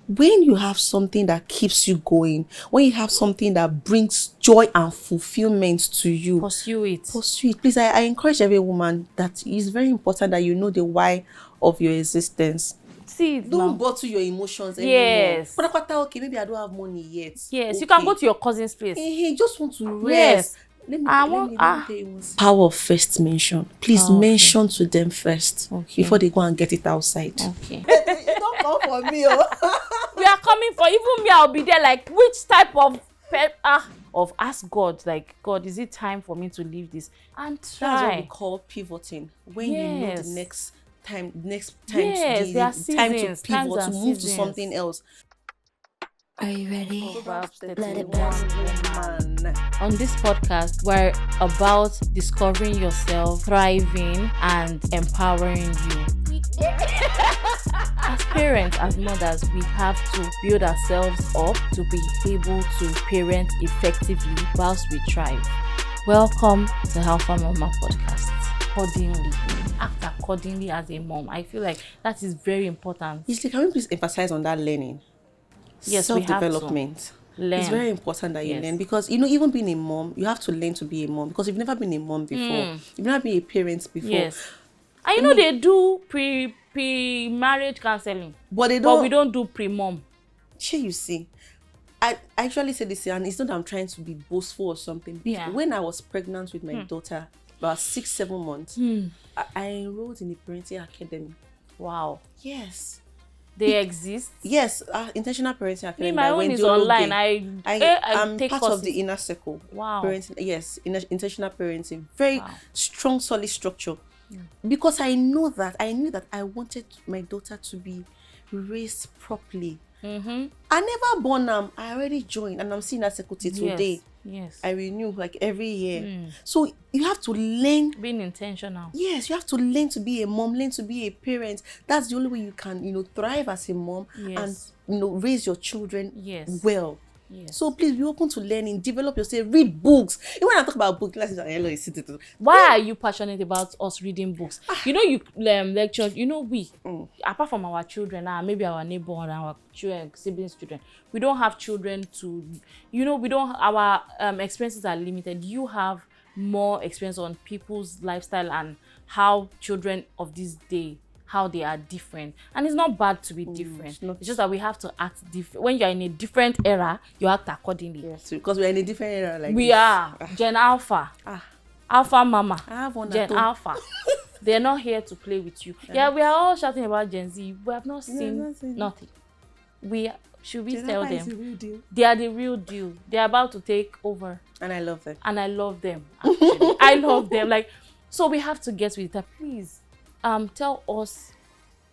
when you have something that keeps you going, when you have something that brings joy and fulfillment to you, Pursue it. Please, I encourage every woman that it's very important that you know the why of your existence. See, Don't bottle your emotions anymore. But okay, maybe I don't have money yet. Yes, okay. You can go to your cousin's place. He just want to rest. Yes. Let me tell you one power of first mention. Please mention to them first before they go and get it outside. Okay. Don't come for me. We are coming for even me. I'll be there. Like, which type of ask God, like, God, is it time for me to leave this and try? That's what we call pivoting. When you know the next time there are seasons, to pivot, to move to something else. Are you ready? Let it burn. On this podcast, we're about discovering yourself, thriving, and empowering you. As parents, as mothers, we have to build ourselves up to be able to parent effectively whilst we thrive. Welcome to Alpha Mama Podcast. Accordingly, act accordingly as a mom. I feel like that is very important. Can we please emphasize on that learning? Yes, self-development. Learn. It's very important that you learn, because even being a mom, you have to learn to be a mom, because you've never been a mom before. You've never been a parent before. Yes. And they do pre-marriage counseling, but we don't do pre-mom. You see, I actually said this, and it's not that I'm trying to be boastful or something. Yeah. When I was pregnant with my daughter, about 6-7 months, I enrolled in the parenting academy. Wow. Yes. They exist? Yes, intentional parenting academy. My own is online. I'm take part courses. of the inner circle. Wow. Parenting, yes, intentional parenting. Very strong, solid structure. Because I knew that I wanted my daughter to be raised properly. I never born them. I already joined, and I'm seeing that circle today. Yes. I renew like every year. So you have to learn being intentional. Yes, you have to learn to be a mom, learn to be a parent. That's the only way you can, thrive as a mom and raise your children well. Yes. So please be open to learning, develop yourself, read books. Even when I talk about books, why are you passionate about us reading books? You lecture, we apart from our children, maybe our neighbor and our children, siblings children, we don't have children to, our experiences are limited. You have more experience on people's lifestyle and how children of this day, how they are different. And it's not bad to be different. It's just that we have to act different. When you're in a different era, you act accordingly. Yes, because we're in a different era. Like we are Gen Alpha. Alpha Mama. I have one Gen Alpha. They're not here to play with you. Yeah, we are all shouting about Gen Z. We have not seen nothing. Should we tell them? They are the real deal. They're about to take over. And I love them. Actually. I love them. Like, so we have to get with that. Please. Tell us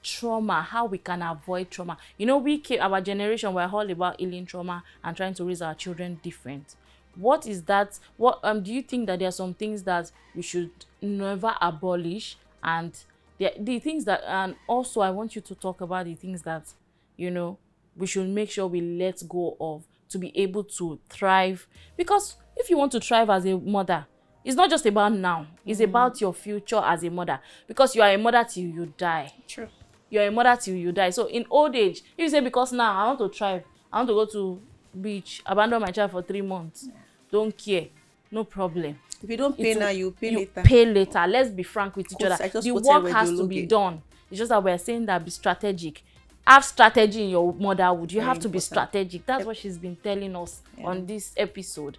trauma, how we can avoid trauma. Our generation, we're all about healing trauma and trying to raise our children different. What is that? What do you think that there are some things that we should never abolish, and the things that, and also I want you to talk about the things that we should make sure we let go of to be able to thrive? Because if you want to thrive as a mother, it's not just about now. It's about your future as a mother. Because you are a mother till you die. True. You're a mother till you die. So in old age, if you say, because now I want to thrive, I want to go to beach, abandon my child for 3 months. Don't care. No problem. If you don't pay now, you pay later. Pay later. Let's be frank with each other. The work has to be done. It's just that we're saying that be strategic. Have strategy in your motherhood. You have to be strategic. That's what she's been telling us on this episode.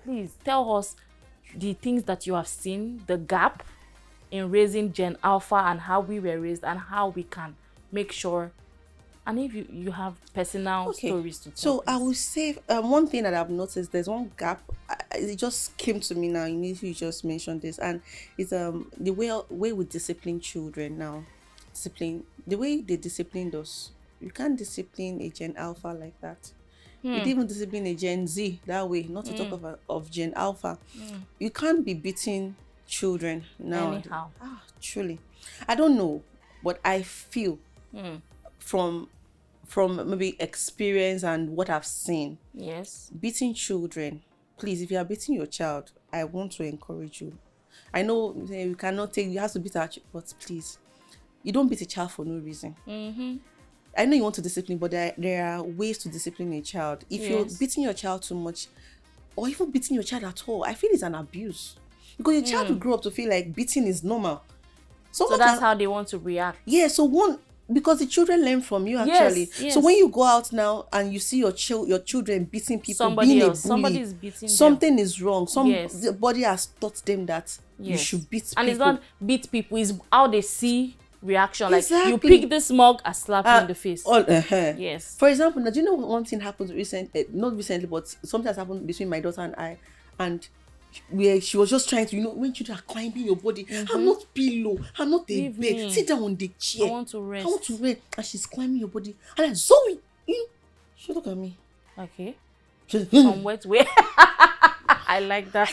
Please tell us the things that you have seen, the gap in raising Gen Alpha and how we were raised and how we can make sure. And if you have personal stories to tell. So I will say one thing that I've noticed, there's one gap. It just came to me now. You just mentioned this, and it's the way we discipline children now. The way they disciplined us. You can't discipline a Gen Alpha like that. You didn't even discipline a Gen Z that way, not to talk of Gen Alpha. You can't be beating children now. Anyhow. Truly. I don't know, but I feel from maybe experience and what I've seen. Yes. Beating children, please, if you are beating your child, I want to encourage you. I know you cannot you have to beat our child, but please, you don't beat a child for no reason. I know you want to discipline, but there are ways to discipline a child. If you're Yes. beating your child too much, or even beating your child at all, I feel it's an abuse. Because your child will grow up to feel like beating is normal. So Someone that's can, how they want to react. yeah, so one, because the children learn from you actually. Yes. So when you go out now and you see your children beating people, Somebody being else, a bully, somebody is beating them. something is wrong. Yes. Somebody has taught them that you Yes. should beat And people. it's not beat people, it's how they see reaction. Like you Exactly. pick this mug, I slap you in the face. Yes. For example, now, do you know one thing happened not recently, but something has happened between my daughter and I, and where she was just trying to, when children are climbing your body, I'm not pillow, I'm not a Leave bed, me. sit down on the chair. I want to rest. I want to rest, and she's climbing your body, and like Zoe, she look at me. Okay. She's, From where to where? I like that.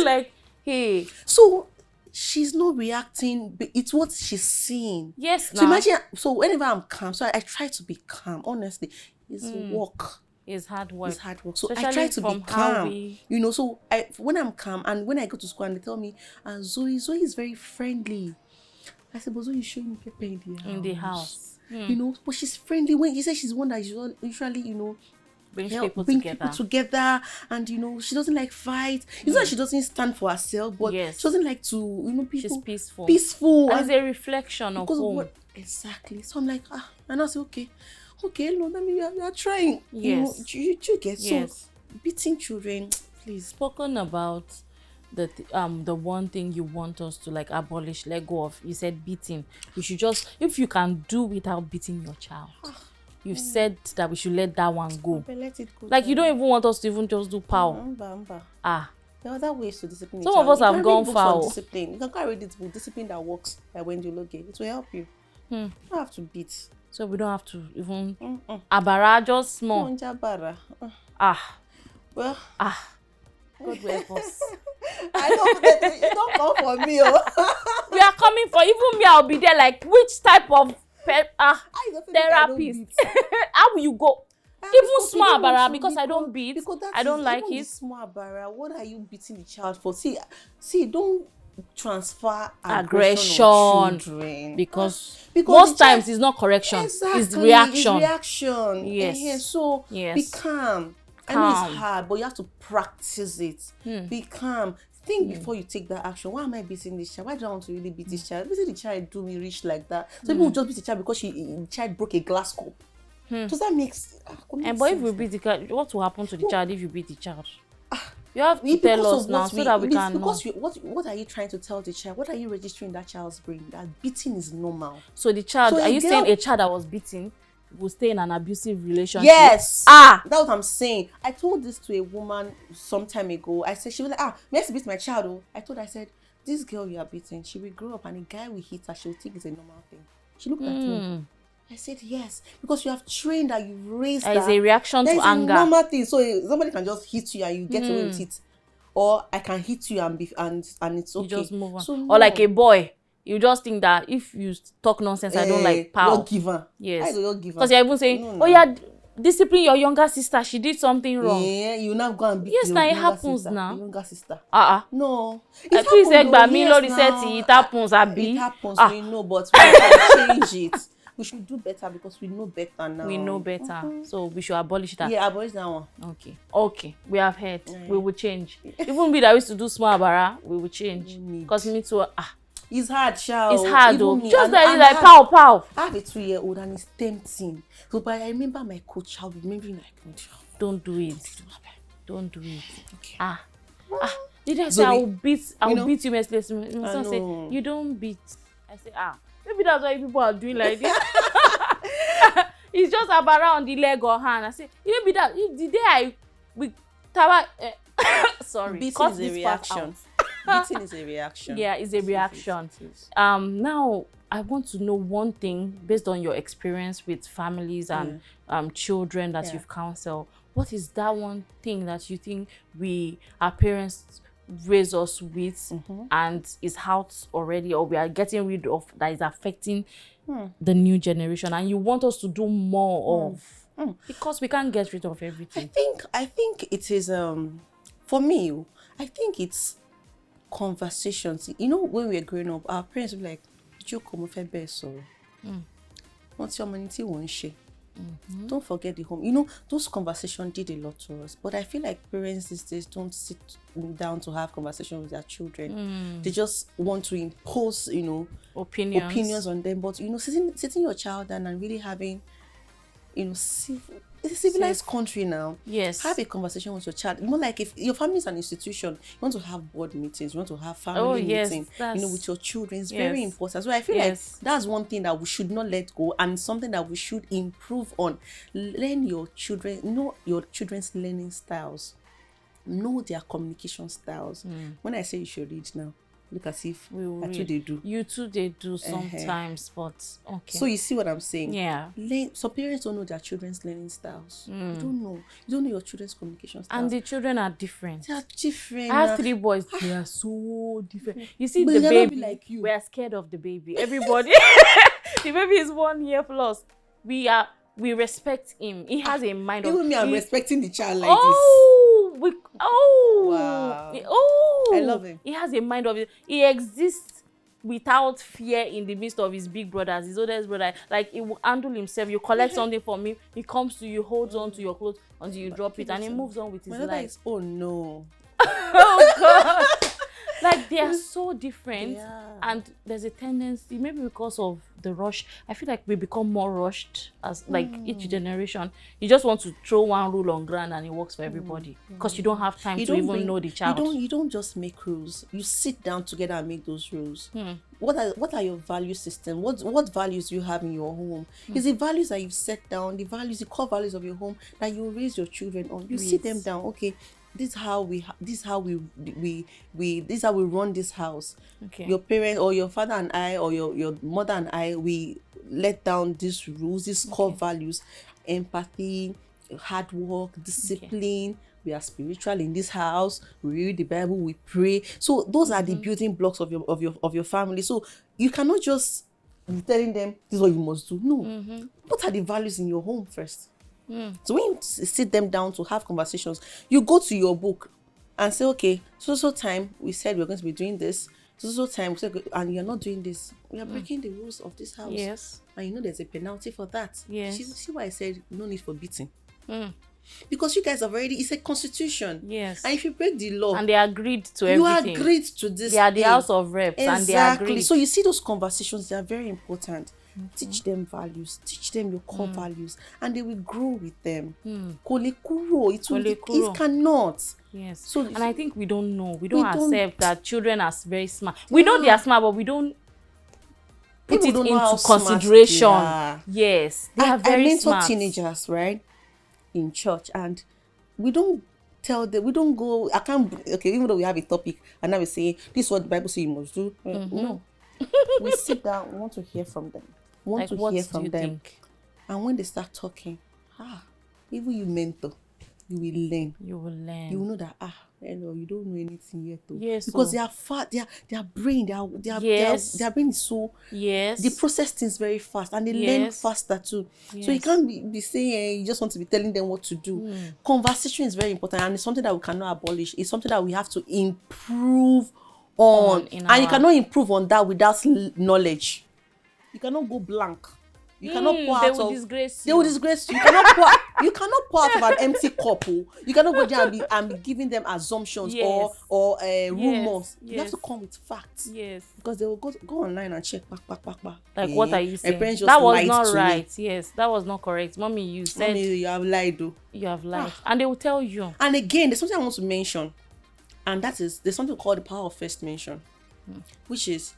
Like, hey. So she's not reacting, but it's what she's seeing. Yes. So Now imagine. So whenever I'm calm, so I try to be calm. Honestly, it's work. it's hard work. It's hard work. So I Especially try to be from how calm. we- So when I'm calm and when I go to school and they tell me, Zoe is very friendly. I said, but Zoe is showing me pepper in the house. But she's friendly. When you say she's one that usually, Brings help people bring together. people together, and she doesn't like fight. It's not that she doesn't stand for herself, but Yes. she doesn't like to people She's peaceful. peaceful And it's a reflection of because of home. what exactly. So I'm like, and I say, okay, Lord, I mean, you are trying. Yes. You get Yes. so beating children, please. Spoken about the one thing you want us to like abolish, let go of. You said beating. We should just, if you can do without beating your child. You've said that we should let that one go. But let it go. Like you don't even want us to even just do pow. There Ah, are other ways to discipline. a Some child. of us You have can gone read books on foul. Discipline. You can go and read this book, Discipline That Works by Wendy Loge. It will help you. You don't have to beat. so we don't have to even abara just small. Onjabara. Ah, Well, God will help us. I don't. You don't come for me, oh. We are coming for even me. I'll be there. Like which type of I don't think I don't therapist? beat. How will you go? Even Because small you don't want abara to, because I don't beat. because that I don't is- like even the it. Small abara. What are you beating the child for? See, don't transfer Aggression. on children. Because Because most the child- times it's not correction. Exactly. It's reaction. It's reaction. Yes. So Yes. be calm. I know Calm. it's hard, but you have to practice it. Be calm. Think before you take that action. Why am I beating this child? Why do I want to really beat this child? Beating the child do me rich like that. So people will just beat the child because the child broke a glass cup. Does that make sense? And but if we beat the child, what will happen to the child if you beat the child? You have to tell us now so that we can know. Because what are you trying to tell the child? What are you registering in that child's brain? That beating is normal. So the child, So are a you girl- saying a child that was beaten will stay in an abusive relationship? Yes. Ah. That's what I'm saying. I told this to a woman some time ago. I said, she was like, me has to beat my child. Oh. I said, this girl you are beating, she will grow up and a guy will hit her. She will think it's a normal thing. She looked at me. I said, yes. Because you have trained her, you've raised her. As a reaction There's to a anger. normal thing. So somebody can just hit you and you get away with it. Or I can hit you and it's okay. You just move on. So Or like no. a boy, you just think that if you talk nonsense, I don't like power. You're given. Yes. You're given. Because you're even saying, No. oh yeah, discipline your younger sister. She did something wrong. Yeah, you now go and beat Yes, your now it younger happens sister, now. your younger sister. Please No. It say happened gba though, mi yes lórí now. set, it happens, abi. It happens, Ah. we know, but we can change it. We should do better because we know better now. We know better. So we should abolish that. Yeah, abolish that one. Okay. We have heard. We will change. Even we that used to do small bara, we will change. Because me too. It's hard, child. It's hard Even though. me, Just and- like and like I- pow pow. I have a 2-year-old and it's tempting. So, but I remember my coach, I'll be remembering like, Don't do it. Don't do it. okay. Did I say Zoe, I will beat know? beat you mercilessly? My son say know. you don't beat. I say maybe that's why people are doing like this. It's just about on the leg or hand. I say maybe that if the day we tawa sorry. Beating cut is a this part reaction. out. Beating is a reaction. Yeah, it's a reaction. Now I want to know one thing based on your experience with families and children that you've counseled. What is that one thing that you think our parents raise us with and is out already, or we are getting rid of, that is affecting the new generation, and you want us to do more of? Because we can't get rid of everything. I think it is for me, I think it's conversations. When we were growing up, our parents would be like, "Joko mo fẹ́ bẹ́ẹ̀ sọ̀rọ̀." What's your money won't share? Don't forget the home. You know, those conversations did a lot to us. But I feel like parents these days don't sit down to have conversations with their children. They just want to impose, you know, opinions on them. But, you know, sitting your child down and really having, you know, it's a civilized country now. Yes. Have a conversation with your child. More like if your family is an institution, you want to have board meetings, you want to have family meetings, you know, with your children. It's very important. So I feel like that's one thing that we should not let go, and something that we should improve on. Learn your children, know your children's learning styles, know their communication styles. When I say you should read now, look as if that's what they do. You too, they do sometimes, but okay. So you see what I'm saying? Yeah. Some parents don't know their children's learning styles. You don't know. You don't know your children's communication styles. And the children are different. They are different. I have 3 boys. They are so different. You see, But the they're baby, not like you. we are scared of the baby. Everybody, the baby is 1 year plus. We respect him. He has a mind of. Even me, I'm respecting the child like this. Wow. I love him. He has a mind of it. He exists without fear in the midst of his big brothers, his oldest brother. Like, he will handle himself. You collect something from him, he comes to you, holds on to your clothes until you drop it, and he moves on with his life. Oh no. Oh God. Like, they are so different, and there's a tendency, maybe because of the rush, I feel like we become more rushed as like each generation. You just want to throw one rule on ground and it works for everybody, because you don't have time to even know the child. You don't just make rules. You sit down together and make those rules. What are your value system? What values do you have in your home? Is the values that you've set down, the core values of your home that you raise your children on? You sit them down. Okay, this is how we run this house. Okay. Your parents or your father and I, or your mother and I, we let down these rules, these core values: empathy, hard work, discipline. We are spiritual in this house. We read the Bible. We pray. So those are the building blocks of your family. So you cannot just be telling them this is what you must do. No. What are the values in your home first? So when you sit them down to have conversations, you go to your book and say, okay, so time we said we're going to be doing this. So time we said, and you're not doing this. We are breaking the rules of this house. Yes. And you know there's a penalty for that. Yes. See why I said no need for beating. Because you guys have already, it's a constitution. Yes. And if you break the law, and they agreed to everything. You agreed to this. They are the House of Reps, and they agreed. So you see those conversations, they are very important. Teach them values, teach them your core values, and they will grow with them. It cannot. Yes. So and I think we don't know. We don't accept that children are very smart. We know they are smart, but we don't put it into consideration. Yes. They are very smart. I mentor teenagers, right, in church, and we don't tell them, we don't go, even though we have a topic and now we say this is what the Bible says you must do. No. We sit down, we want to hear from them. What do you think? And when they start talking, even you mentor, you will learn. You will learn. You will know that you don't know anything yet though. Yes. Because they are fast, their brain, their brain is so, they process things very fast, and they learn faster too. So you can't be saying you just want to be telling them what to do. Conversation is very important, and it's something that we cannot abolish. It's something that we have to improve on, and you cannot improve on that without knowledge. You cannot go blank. You cannot pour out of. They will disgrace you. You cannot pour out of an empty cup. You cannot go there and be giving them assumptions or rumors. You have to come with facts. Yes. Because they will go online and check. Like, what are you saying? That was not right. Yes, that was not correct. Mommy, you said. Mommy, you have lied though. You have lied. And they will tell you. And again, there's something I want to mention. And there's something called the power of first mention. Which is,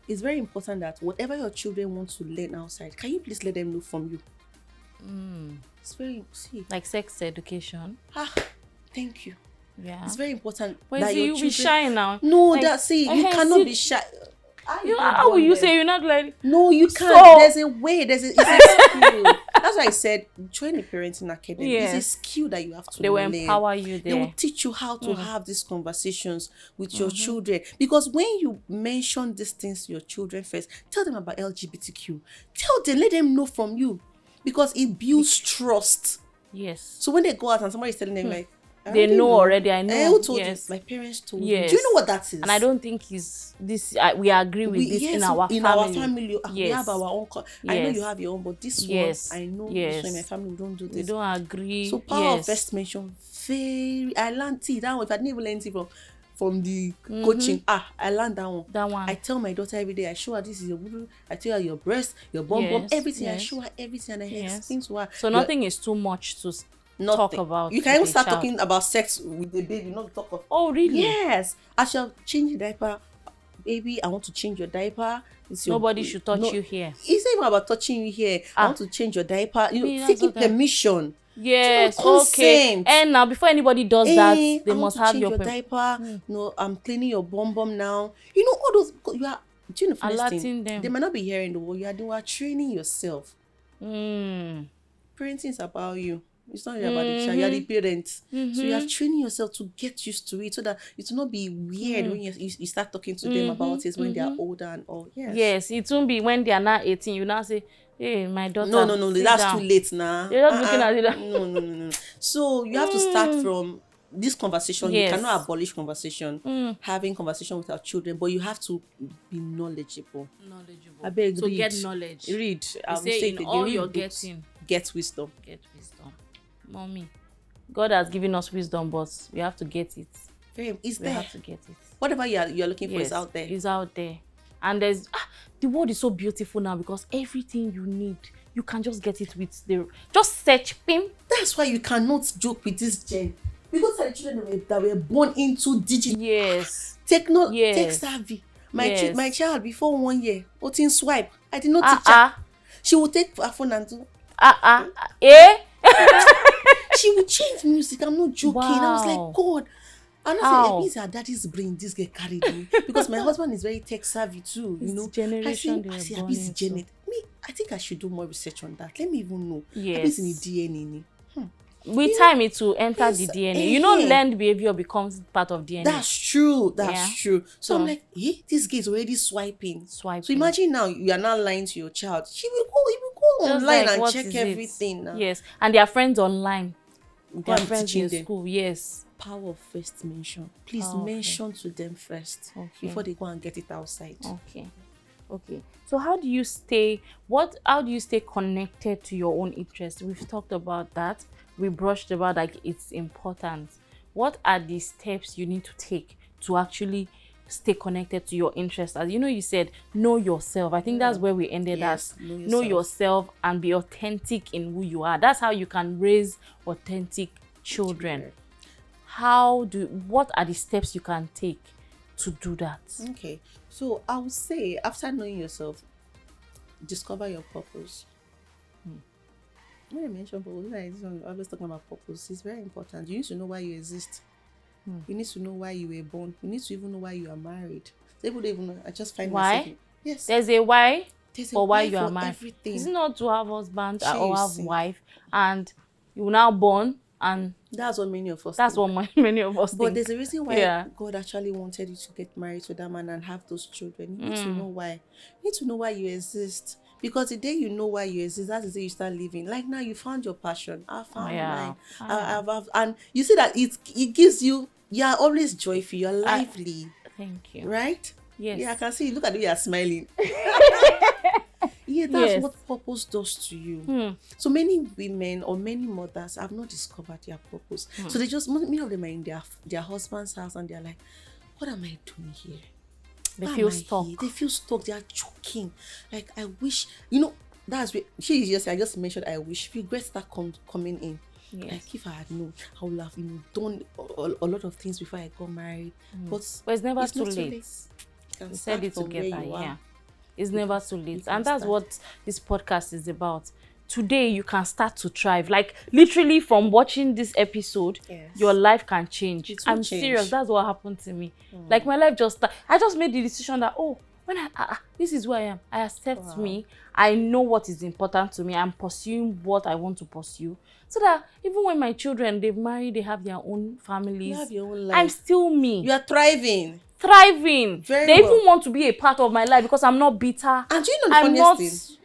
it's very important that whatever your children want to learn outside, can you please let them know from you? It's very, like sex education. Thank you. Yeah. It's very important. But that you'll be shy now. No, like, you cannot be shy. How will you say you're not like? No, you can't. There's a way. It's a skill. That's why I said join the parenting academy. It's a skill that you have to learn. They will empower you there. They will teach you how to have these conversations with your children. Because when you mention these things to your children first, tell them about LGBTQ. Tell them, let them know from you. Because it builds trust. Yes. So when they go out and somebody is telling them like, I They already know already. I Eh, know. who told Yes. you? My parents told me. Yes. Do you know what that is? And I don't think is this. We agree with this in yes, our in family. our family, we have Yes. our own. I know you Yes. have your own, but this one, Yes. I know this one in my Yes. family, we don't do We this. don't agree. So power of Yes. first mention, I learned it. That one, if I didn't even learn it from the coaching, I learned that one. That one. I tell my daughter every day, I show her this is your booty, I tell her your breast, your bum, Yes, everything. I yes. show her everything and I Yes. explain to her. So nothing is too much to Nothing. talk about. You can even with a start child. talking about sex with the baby, not talk of. Oh, really? Yes. I shall change the diaper. Baby, I want to change your diaper. Nobody should touch you here. It's not even about touching you here. I want to change your diaper. Me, Taking that's okay. permission. Yes, consent. okay. And now, before anybody does that, they I want must to have change your your diaper. No, I'm cleaning your bum now. All those. You are. Do you know the funniest Alerting thing? them. They might not be hearing the word you are training yourself. Parenting is about you. It's not really about the child. You are the parent. So you are training yourself to get used to it, so that it will not be weird when you start talking to them about it when they are older and all. Yes, it won't be when they are now 18. You now say, "Hey, my daughter." No. sit That's down. too late now. You're just looking at it. No. So you have to start from this conversation. Yes. You cannot abolish conversation. Having conversation with our children, but you have to be knowledgeable. I beg, So read. get knowledge. Read. You say in all you're getting, get wisdom. get wisdom. Mommy, God has given us wisdom, but we have to get it. It's We there. have to get it. Whatever you're looking for Yes, is out there. it's out there. And there's the world is so beautiful now because everything you need, you can just get it with just search pim. That's why you cannot joke with this gen. Because the children that were born into digital Yes. tech Yes. savvy. Yes. My child before 1 year, in swipe. I did not teach her. She will take her phone and do. Eh? She will change music. I'm not joking. I was Wow. like, God. And I How? said, it means her daddy's brain, this girl carried me. Because my husband is very tech savvy too, This generation they I were say, born Abis into. Janet. I think I should do more research on that. Let me even know. Yes. Abis in the DNA. With time it will enter the yes, DNA. You know, learned behavior becomes part of DNA. That's true. Yeah. So So- I'm like, this guy is already swiping. Swiping. So imagine now you are not lying to your child. He will go Just online like, and what check is it? everything now. Yes. And their friends online. Go Their and friends teaching in them. school. Yes. Power of first mention. Please Power of mention to them first before they go and get it outside. Okay. So how do you stay connected to your own interests? We've talked about that. We brushed about like it's important. What are the steps you need to take to actually stay connected to your interests? As you know, you said know yourself. I think that's where we ended Yes, at. know Know yourself and be authentic in who you are. That's how you can raise authentic children. What are the steps you can take to do that? Okay. So I would say after knowing yourself, discover your purpose. When I mention purpose, I'm always talking about purpose. It's very important. You need to know why you exist. You need to know why you were born. You need to even know why you are married. So people don't even know. I just find Why? myself. Yes. There's a why There's a for why why you are for married. everything. Is it not to have husband or you have see. wife and you now born and That's what many of us that's think. what many of us But think. there's a reason why Yeah. God actually wanted you to get married to that man and have those children. You need to know why. You need to know why you exist. Because the day you know why you exist, that's the day you start living. Like now, you found your passion. I found mine. And you see that it gives you. You are always joyful. You're lively, Thank you. right? Yes. Yeah, I can see. Look at the way you're smiling. Yeah, that's Yes. what purpose does to you. So many women or many mothers have not discovered their purpose. So they just, many of them are in their husband's house and they're like, what am I doing here? They Why feel am I stuck. here? They feel stuck. They are choking. Like, I wish, that's where I just mentioned I wish regrets start coming in. Yes. Like, if I had known, I would have done a lot of things before I got married. But it's never it's too not late. You can We start said it from where together, you are. yeah. It's never too late. can And that's start. what this podcast is about. Today you can start to thrive. Like literally from watching this episode, Yes. your life can change. It will I'm change. serious. That's what happened to me. Like my life I just made the decision that when this is who I am. I accept me. I know what is important to me. I'm pursuing what I want to pursue. So that even when my children, they've married, they have their own families. You have your own life. I'm still me. You are thriving. Thriving. Very They well. even want to be a part of my life because I'm not bitter. And do you know the I'm not funniest thing?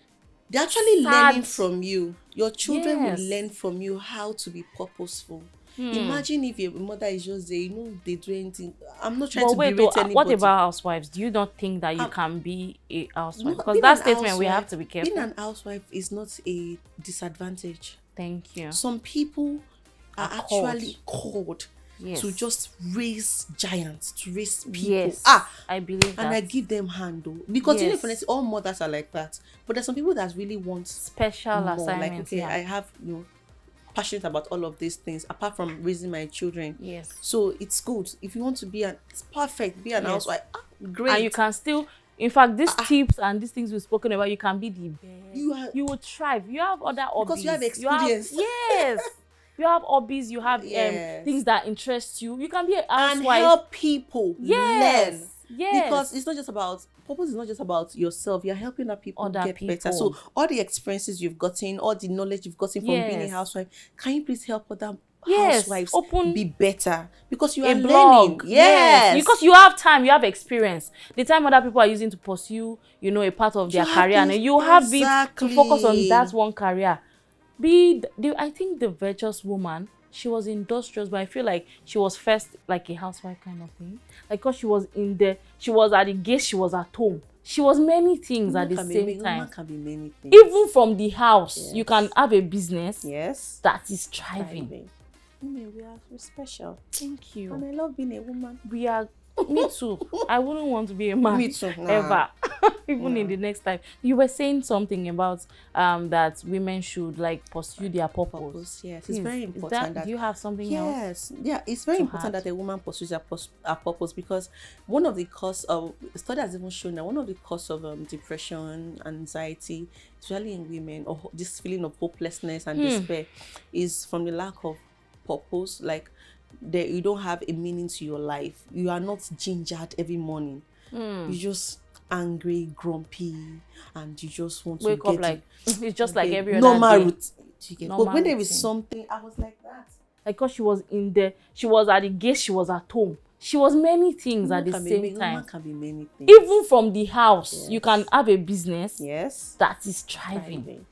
They're actually sad. learning from you. Your children Yes. will learn from you how to be purposeful. Imagine if your mother is just there, they do anything. I'm not trying But to wait, berate anybody. what about housewives? Do you not think that you can be a housewife? Because Being that an statement, we have housewife- to be careful. Being an housewife is not a disadvantage. Thank you. Some people are actually called Yes. to just raise giants, to raise people. Yes, I believe that. And I give them hand though. Because Yes. honestly, all mothers are like that. But there's some people that really want Special more. assignments. Like, okay, I have, passionate about all of these things apart from raising my children. Yes. So it's good. If you want to it's perfect, be an housewife. Great. And you can still, in fact, these tips and these things we've spoken about, you can be the best. You will thrive. You have other hobbies. Because you have experience. Yes. You have hobbies. You have Yes. things that interest you. You can be a and housewife. help people Yes. learn. Yes. Because it's not just about purpose is not just about yourself. You're helping other people Other get better. So all the experiences you've gotten, all the knowledge you've gotten from being a Yes. housewife, can you please help other Yes. housewives Open be better? Because you a are learning. blog. Yes. Because you have time, you have experience. The time other people are using to pursue, a part of their have career, and this- you have it exactly. to focus on that one career. I think the virtuous woman, she was industrious, but I feel like she was first like a housewife kind of thing. Like, because she was at the gate, she was at home. She was many things at the same time. Woman can be many things. Even from the house, Yes. you can have a business Yes. that is thriving. Women, we're special. Thank you. And I love being a woman. We are. Me too. I wouldn't want to be a man. Me too. Nah. Ever. Even in the next life. You were saying something about that women should pursue their purpose. Yes, Please, it's very important that do you have something else? yes, yeah, it's very to important add? that a woman pursues her purpose, because one of the cause of study has even shown that one of the cause of depression, anxiety, especially in women, or this feeling of hopelessness and despair, is from the lack of purpose. Like, you don't have a meaning to your life. You are not gingered every morning. You just angry, grumpy, and you just want Wake to up get like it's just like every other normal day. routine. Normal But when there is routine. something, I was like that. Like, because she was at the gate, she was at home. She was many things at the Woman same time. Woman can be many things. Even from the house, you can have a business Yes. that is thriving.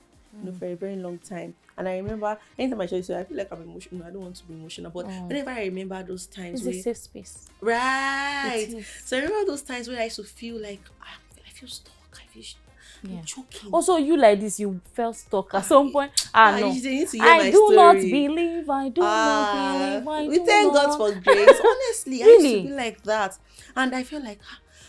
For a very long time. And I remember anytime I show you, I feel like I'm emotional. I don't want to be emotional, but whenever I remember those times, It's a safe space. right. It is. So I remember those times where I used to feel like I feel stuck. I'm choking. Also, you like this, you felt stuck at some point. No. You need to hear I my do story. not believe. I do not believe. We thank God for grace. Honestly, I Really? used to be like that, and I feel like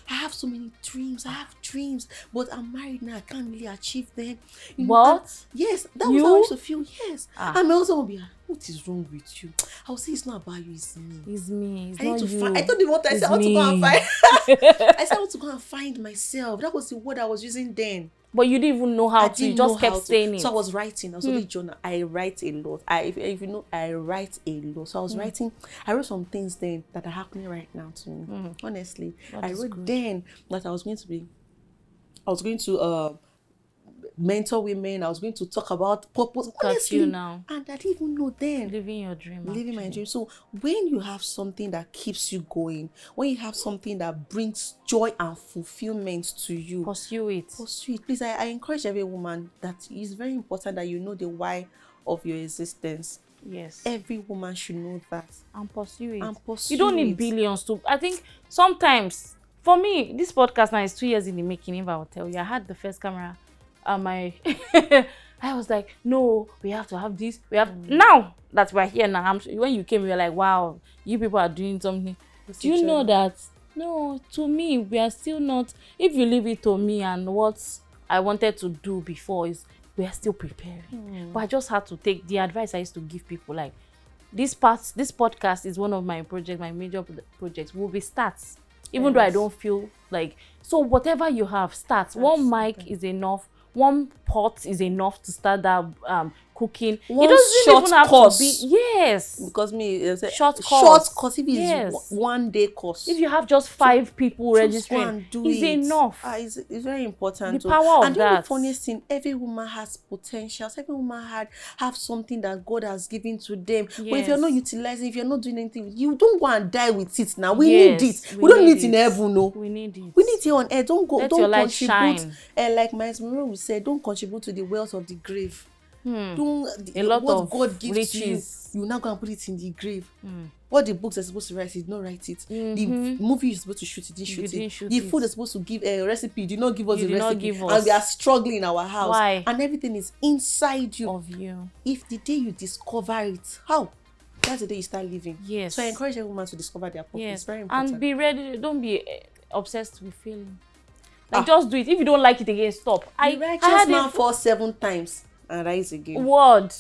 I have so many dreams. I have dreams, but I'm married now. I can't really achieve them. What? And yes, that was how I used to feel. Yes, and my husband would be like, "What is wrong with you?" I would say, "It's not about you. It's me. It's me. It's I need not to you. find." I told him what I It's said. I want to go and me. find. I said I want to go and find myself. That was the word I was using then. But you didn't even know how I to. You didn't know just kept how to. saying it. So I was writing. I was only journal. I write a lot. If you know, I write a lot. So I was writing. I wrote some things then that are happening right now to me. Honestly, I wrote then that I was going to mentor women. I was going to talk about purpose. Look at Honestly, you now. and I didn't even know then. Living your dream. Living my dream. So when you have something that keeps you going, when you have something that brings joy and fulfillment to you, Pursue it. pursue it. Please, I encourage every woman that it's very important that you know the why of your existence. Yes. Every woman should know that. And pursue it. And pursue You don't need it. billions to. I think sometimes, for me, this podcast now is 2 years in the making. If I will tell you, I had the first camera. I was like, no, we have to have this. We have now that we're here now. When you came, we were like, wow, you people are doing something. Do you know that? No, to me, we are still not. If you leave it to me and what I wanted to do before is, we are still preparing. But I just had to take the advice I used to give people. Like, this podcast is one of my projects, my major projects. Will be starts. Even though I don't feel like, so whatever you have, starts. One mic is enough. One pot is enough to start that cooking. One it doesn't short even have course. to be. Yes. Because me, it's a Short short course. course. If it's Yes. 1 day course, If you have just 5 people just registering, go and do it's it. enough. It's very important. The power of and you know that. the funniest thing, every woman has potentials. Every woman have something that God has given to them. But if you're not utilizing, if you're not doing anything, you don't go and die with it now. We need it. We don't need it in heaven, no. We need it. We need it on earth. Don't Let your light contribute. shine. Like my Esmeralda would say, don't contribute to the wealth of the grave. Don't A lot what of God gives to you. riches. You now go and put it in the grave. What the books are supposed to write, you did not write it. The movie you're supposed to shoot, you didn't shoot it. The food is supposed to give a recipe, you did not give us You the did not recipe. give And us. we are struggling in our house. Why? And everything is inside you. Of you. If the day you discover it, how? That's the day you start living. Yes. So I encourage every woman to discover their purpose. Yes. It's very important. And be ready. Don't be obsessed with failing. Like, just do it. If you don't like it again, stop. The righteous man falls 7 times and rise again. Word.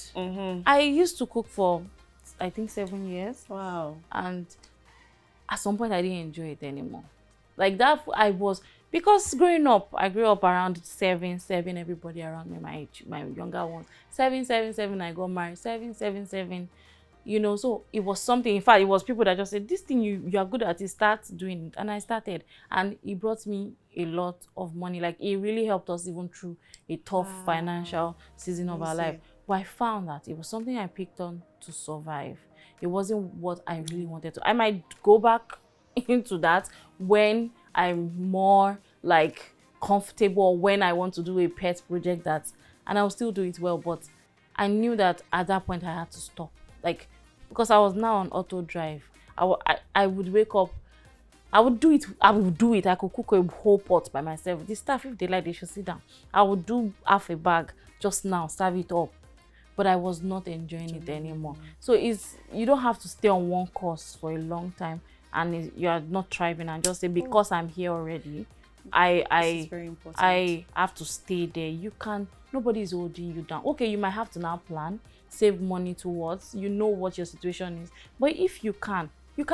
I used to cook for, I think, 7 years. Wow. And at some point, I didn't enjoy it anymore. Like that, because growing up, I grew up around 7, everybody around me, my age, my younger ones. 7, I got married. 7. You know, so it was something. In fact, it was people that just said, this thing you are good at it, start doing it. And I started. And it brought me a lot of money. Like, it really helped us even through a tough financial season of our life. But I found that it was something I picked on to survive. It wasn't what I really wanted to. I might go back into that when I'm more like comfortable, when I want to do a pet project and I'll still do it well. But I knew that at that point I had to stop. Like, because I was now on auto drive. I would wake up, I would do it. I could cook a whole pot by myself. The staff, if they like, they should sit down. I would do half a bag just now, serve it up. But I was not enjoying it anymore. So you don't have to stay on one course for a long time and you are not thriving and just say, because I'm here already, This is very important. I have to stay there. Nobody is holding you down. Okay, you might have to now plan, save money towards, you know what your situation is. But if you can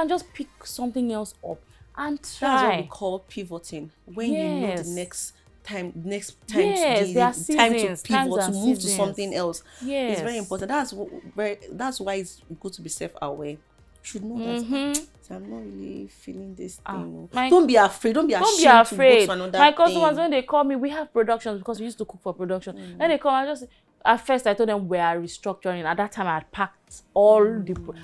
just pick something else up and try. That's what we call pivoting. When you know the next time yes, time to seasons, pivot, to move to seasons. something else. Yes. It's very important. That's why it's good to be self-aware. You should know that I'm not really feeling this thing. Don't be afraid. Don't be ashamed to go to another My customers, thing. when they call me, we have productions because we used to cook for production. When they come, at first I told them we are restructuring. At that time I had packed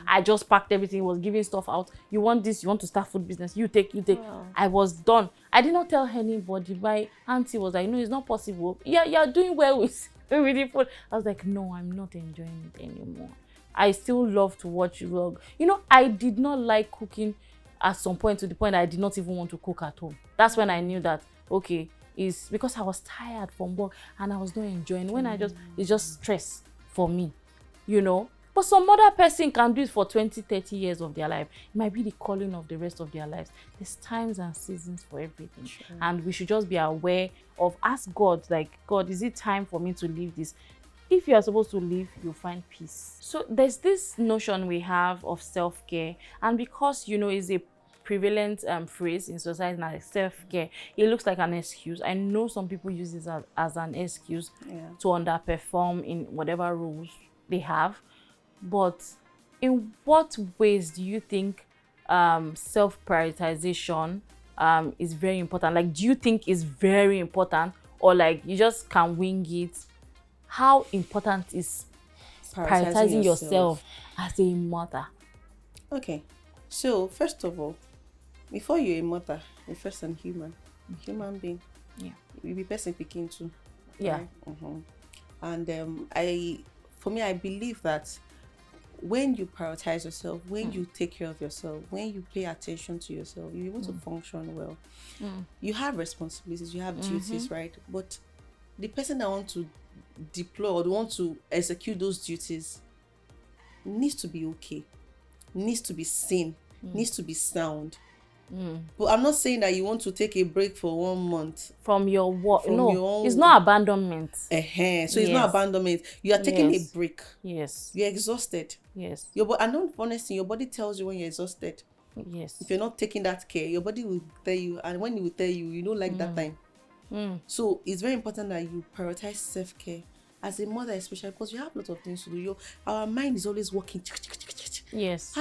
I just packed everything, was giving stuff out. You want this, you want to start food business, you take. Wow. I was done. I did not tell anybody. My auntie was like, no, it's not possible. Yeah, you're doing well with the food. I was like, no, I'm not enjoying it anymore. I still love to watch vlog. You know, I did not like cooking at some point, to the point I did not even want to cook at home. That's when I knew that, okay, it's because I was tired from work and I was not enjoying. It's just stress for me, you know. But some other person can do it for 20, 30 years of their life. It might be the calling of the rest of their lives. There's times and seasons for everything. Sure. And we should just be aware of, ask God, like, God, is it time for me to leave this? If you are supposed to live, you'll find peace. So there's this notion we have of self-care, and because, you know, it's a prevalent phrase in society, like self-care, it looks like an excuse. I know some people use this as an excuse to underperform in whatever roles they have. But in what ways do you think self-prioritization is very important? Like, do you think it's very important, or like you just can wing it? How important is prioritizing yourself as a mother? Okay. So, first of all, before you're a mother, you're first a human being. Yeah. You'll be person picking too. Yeah. Right? And I believe that when you prioritize yourself, when you take care of yourself, when you pay attention to yourself, you're able to function well. You have responsibilities, you have duties, right? But the person that wants to deploy or want to execute those duties needs to be okay, needs to be seen, needs to be sound. But I'm not saying that you want to take a break for 1 month from your work. No, it's not abandonment. So it's not abandonment. You are taking a break. Yes. You're exhausted. Yes. And not honestly, your body tells you when you're exhausted. Yes. If you're not taking that care, your body will tell you, and when it will tell you, you don't like that time. So it's very important that you prioritize self-care as a mother, especially because you have a lot of things to do. Our mind is always working. Yes.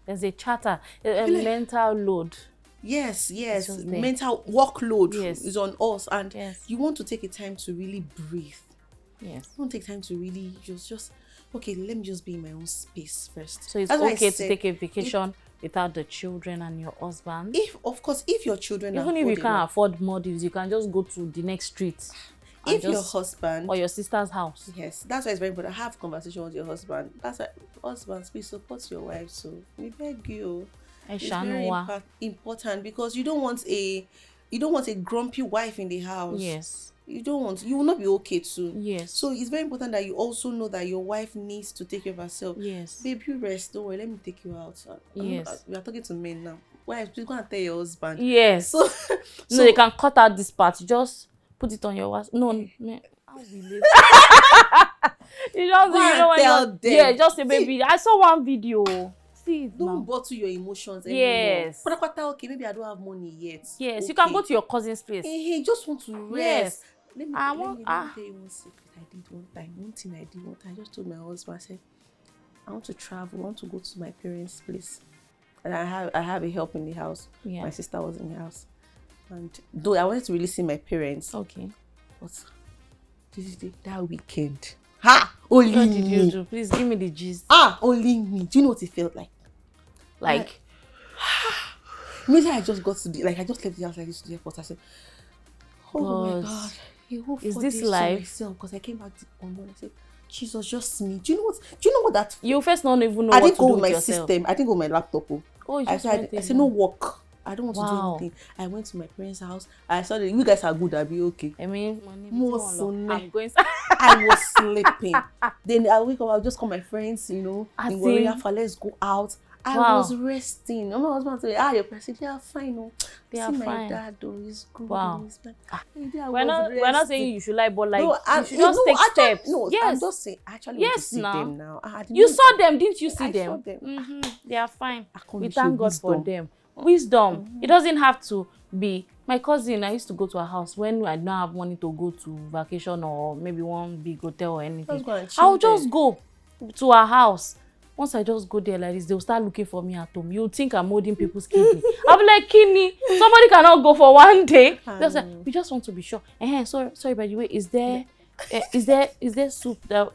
There's a chatter, a mental load. Yes. Mental workload is on us, and you want to take a time to really breathe. Yes. You want to take time to really just okay, let me just be in my own space first. So it's okay to take a vacation without the children and your husband. If your children even if you can't afford Maldives, you can just go to the next street. and If your just husband, or your sister's house. yes, that's why it's very important. Have conversation with your husband. That's why husbands, please support your wife. So we beg you. It's very important because you don't want a grumpy wife in the house. Yes. You will not be okay too. Yes. So it's very important that you also know that your wife needs to take care of herself. Yes. Babe, you rest. Don't worry. Let me take you out. Yes. We are talking to men now. Wife, please go and tell your husband. Yes. So, no, you can cut out this part. Just put it on your WhatsApp. No, man. How will it? You just go and tell them. Yeah, just say, baby, I saw one video. See it don't now. bottle your emotions Yes. anymore. Okay, maybe I don't have money yet. Yes, okay. You can go to your cousin's place. Hey, just want to rest. Yes. Let me tell you one secret I did one time. One thing I did one time. I just told my husband, I said, I want to travel. I want to go to my parents' place. And I have a help in the house. Yeah. My sister was in the house. And though I wanted to really see my parents. Okay. But that weekend. Ha! Only what did me. you do? Please give me the gist. Only me. Do you know what it felt like? Like maybe I just got to I just left the house like this to the airport. I said, oh my God, is this life? Because I came back on Monday. I said, Jesus, just me. Do you know what that? You first don't even know I what didn't to go do with my yourself. system. I didn't go with my laptop. I said no work. I don't want to do anything. I went to my parents' house. I saw that you guys are good. I'll be okay. I mean, I'm going. I was sleeping. Then I wake up. I'll just call my friends. In Warrior, let's go out. I was resting. My husband said, your parents, they are fine. No, they are fine. My dad, though, he's good. Wow. We're not saying you should lie, but like no, you should just take steps. No, yes. I'm just saying. I actually want to see them now. You saw them, didn't you see I them? Saw them. Mm-hmm. They are fine. We thank God for them. Wisdom. It doesn't have to be. My cousin, I used to go to her house when I don't have money to go to vacation or maybe one big hotel or anything. I'll just go to her house. Once I just go there like this, they'll start looking for me at home. You'll think I'm holding people's kidney. I'll be like, kidney, somebody cannot go for one day. They'll say, we just want to be sure. Sorry, by the way, is there soup that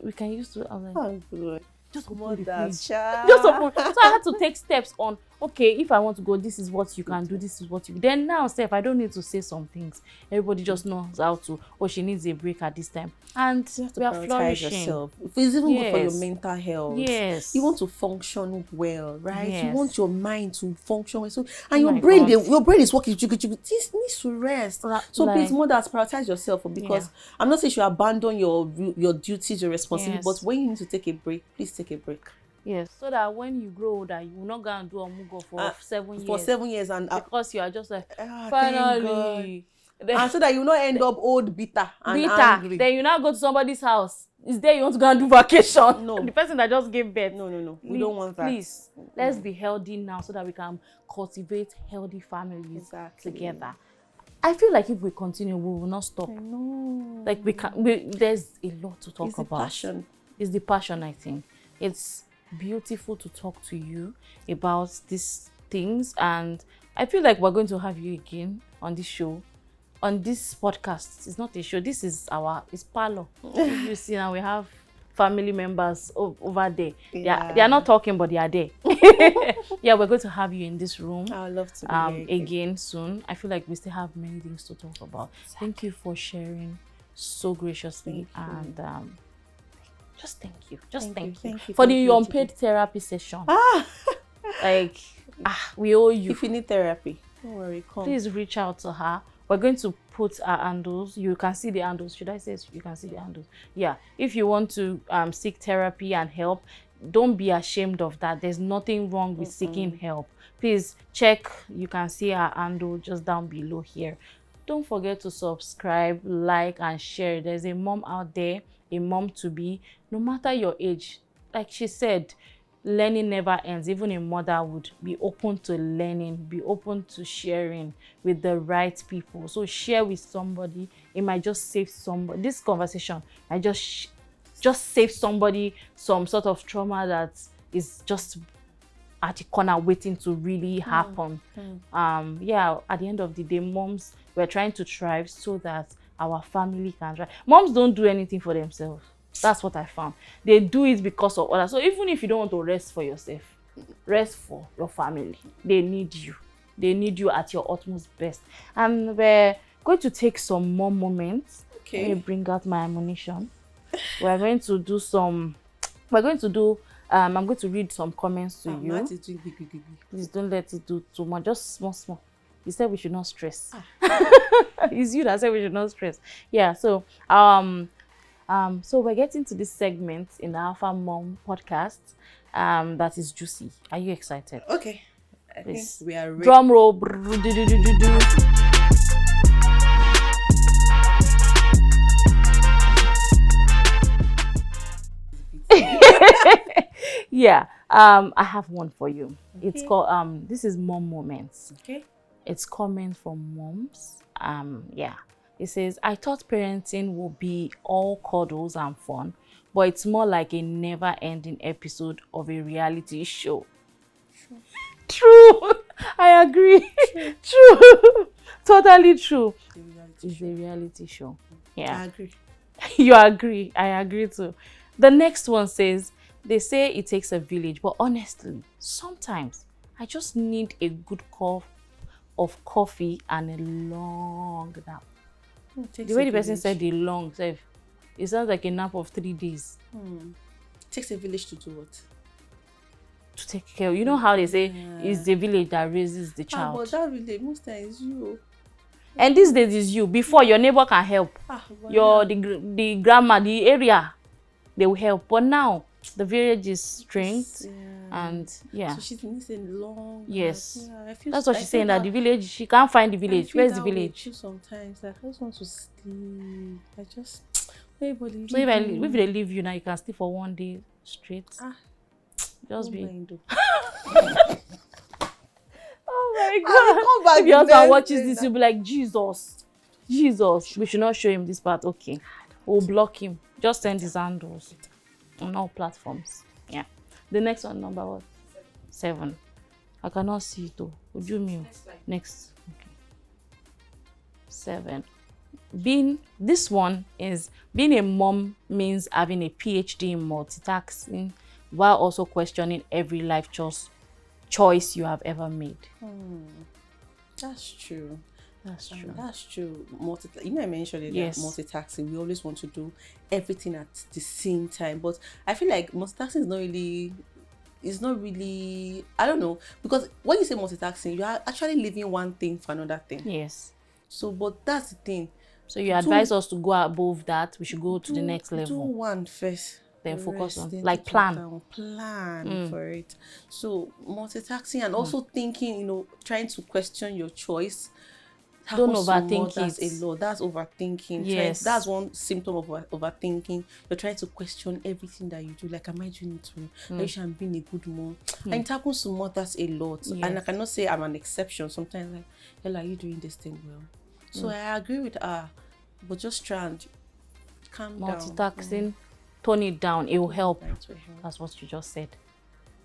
we can use to? I'm like, good. Just open the fridge. Just open. So I had to take steps on, okay, if I want to go, this is what you can do, this is what you... Then now, Steph, I don't need to say some things. Everybody just knows how to, she needs a break at this time. And we are flourishing. Yourself. It's even good for your mental health. Yes. You want to function well, right? Yes. You want your mind to function well. So, and your brain is working. This needs to rest. So please, mothers, prioritize yourself because I'm not saying you should abandon your duties, your responsibilities, but when you need to take a break, please take a break. Yes, so that when you grow older, you will not go and do a mugo for 7 years. For 7 years, and because you are just like, finally. And so that you not end up old, bitter, and angry. Then you now go to somebody's house. Is there you want to go and do vacation? No. The person that just gave birth. No. We don't want that. Please, let's be healthy now so that we can cultivate healthy families together. I feel like if we continue, we will not stop. I know. Like there's a lot to talk about. Passion. It's the passion, I think. It's beautiful to talk to you about these things, and I feel like we're going to have you again on this show, on this podcast. It's not a show, this is it's parlor. If you see now, we have family members over there. They are not talking, but they are there. We're going to have you in this room. I would love to be again soon. I feel like we still have many things to talk about. Thank you for sharing so graciously, and just thank you. Thank you for the unpaid therapy session. We owe you. If you need therapy, don't worry, come. Please reach out to her. We're going to put our handles. You can see the handles. Should I say you can see the handles? Yeah. If you want to seek therapy and help, don't be ashamed of that. There's nothing wrong with seeking help. Please check. You can see our handle just down below here. Don't forget to subscribe, like, and share. There's a mom out there, a mom to be, no matter your age. Like she said, learning never ends. Even in motherhood, be open to learning, be open to sharing with the right people. So share with somebody. It might just save somebody. This conversation might just save somebody some sort of trauma that is just at the corner waiting to really happen. At the end of the day, moms, we're trying to thrive so that our family can thrive. Moms don't do anything for themselves. That's what I found. They do it because of others. So even if you don't want to rest for yourself, rest for your family. They need you. They need you at your utmost best. And we're going to take some more moments Let me Okay. bring out my ammunition. We're going to do some. We're going to do. I'm going to read some comments to My you. heart is doing big, big, big, big. Please don't let it do too much. Just small, small. You said we should not stress. Ah. It's you that said we should not stress. Yeah. So we're getting to this segment in the Alpha Mom podcast. That is juicy. Are you excited? Okay. I Please. think we are ready. Drum roll. Brrr, do, do, do, do, do. Yeah. I have one for you. It's Okay. called this is Mom Moments. Okay. It's coming from moms. Yeah. It says, I thought parenting would be all cuddles and fun, but it's more like a never-ending episode of a reality show. True. I agree. True. Totally true. The reality It's show. a reality show. I Yeah. agree. You agree. I agree too. The next one says, they say it takes a village, but honestly, sometimes I just need a good cup of coffee and a long nap. The way the person said the long, it sounds like a nap of 3 days Takes a village to do what? to take care. You know how they say it's the village that raises the But child. that village, most times you. And these days is you. Before, your neighbor can help. But The grandma, the area, they will help. But now, the village is strength. And yeah. So she's missing long. Yes. Yeah, I feel. That's what I she's feel saying, that the village, she can't find the I village. feel Where's the that way village? too sometimes, like I just want to sleep. I just. Everybody. So if they leave you now, you can sleep for 1 day straight. Just be. Oh my God. Come back If your the husband next watches day this, now. you'll be like, Jesus. We should not show him this part. Okay. We'll block him. Just send his handles on all platforms. Yeah. The next one, number what? 7. I cannot see it though. Would you mean? Next. Okay. 7. This one is being a mom means having a PhD in multitasking while also questioning every life choice you have ever made. That's true. That's true. That's true. I mentioned it. Yes. Multitasking. We always want to do everything at the same time, but I feel like multitasking is not really. It's not really. I don't know, because when you say multitasking, you are actually leaving one thing for another thing. Yes. So, but that's the thing. So you advise us to go above that. We should go to the next Do level. one first. Then focus on, then like, take it plan. down, plan for it. So multitasking and also thinking, trying to question your choice. Don't happens to overthink mothers it. a lot. That's overthinking. Yes. That's one symptom of overthinking. You're trying to question everything that you do. Like, am I doing it well? Are you sure I'm being a good mom? And it happens to mothers a lot. Yes. And I cannot say I'm an exception. Sometimes, like, Ella, are you doing this thing well? So I agree with her, but just try and calm down. Multitasking, tone it down. It will help. Right, will help. That's what you just said.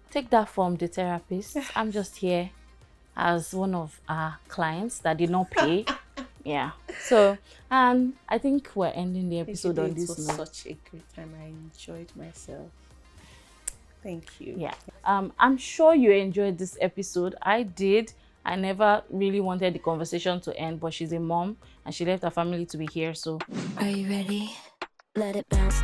Take that from the therapist. I'm just here as one of our clients that did not pay. Yeah. So, and I think we're ending the episode on It this was note. such a great time. I enjoyed myself. Thank you. Yeah. I'm sure you enjoyed this episode. I did. I never really wanted the conversation to end, but she's a mom and she left her family to be here. So Are you ready? Let it bounce.